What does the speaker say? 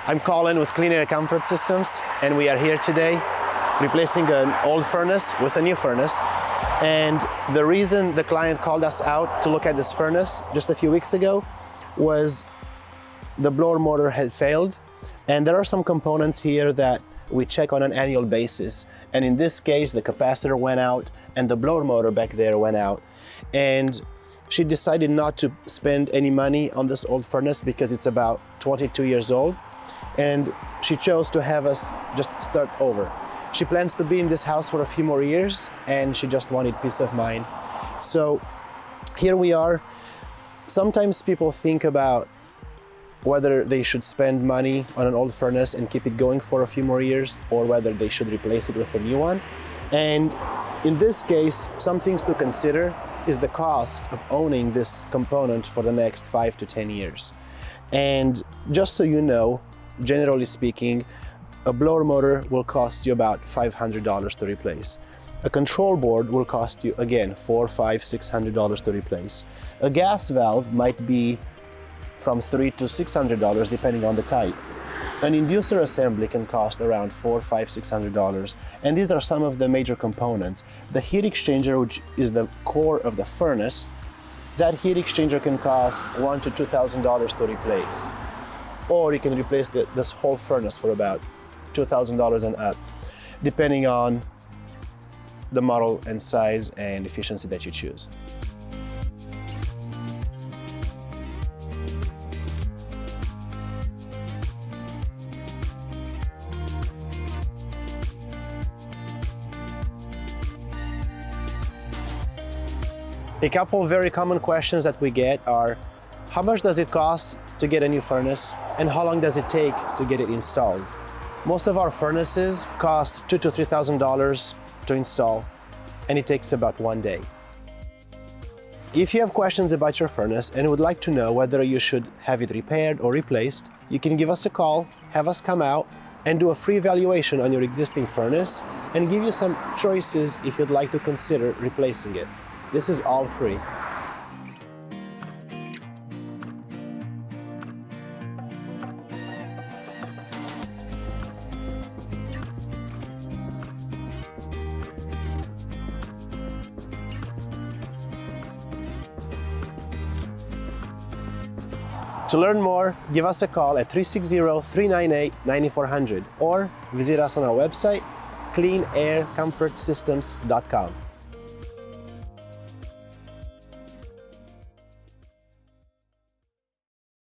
I'm Colin with Clean Air Comfort Systems, and we are here today replacing an old furnace with a new furnace. And the reason the client called us out to look at this furnace just a few weeks ago was the blower motor had failed, and there are some components here that we check on an annual basis. And in this case, the capacitor went out and the blower motor back there went out. And she decided not to spend any money on this old furnace because it's about 22 years old. And she chose to have us just start over. She plans to be in this house for a few more years, and she just wanted peace of mind. So here we are. Sometimes people think about whether they should spend money on an old furnace and keep it going for a few more years, or whether they should replace it with a new one. And in this case, some things to consider is the cost of owning this component for the next 5 to 10 years. And just so you know, generally speaking, a blower motor will cost you about $500 to replace. A control board will cost you, again, $400, $500, $600 to replace. A gas valve might be from $300 to $600 depending on the type. An inducer assembly can cost around $400, $500, $600, and these are some of the major components. The heat exchanger, which is the core of the furnace, that heat exchanger can cost $1,000 to $2,000 to replace. Or you can replace this whole furnace for about $2,000 and up, depending on the model and size and efficiency that you choose. A couple very common questions that we get are, how much does it cost to get a new furnace, and how long does it take to get it installed? Most of our furnaces cost $2,000 to $3,000 to install, and it takes about 1 day. If you have questions about your furnace and would like to know whether you should have it repaired or replaced, you can give us a call, have us come out, and do a free evaluation on your existing furnace and give you some choices if you'd like to consider replacing it. This is all free. To learn more, give us a call at 360-398-9400 or visit us on our website, cleanaircomfortsystems.com.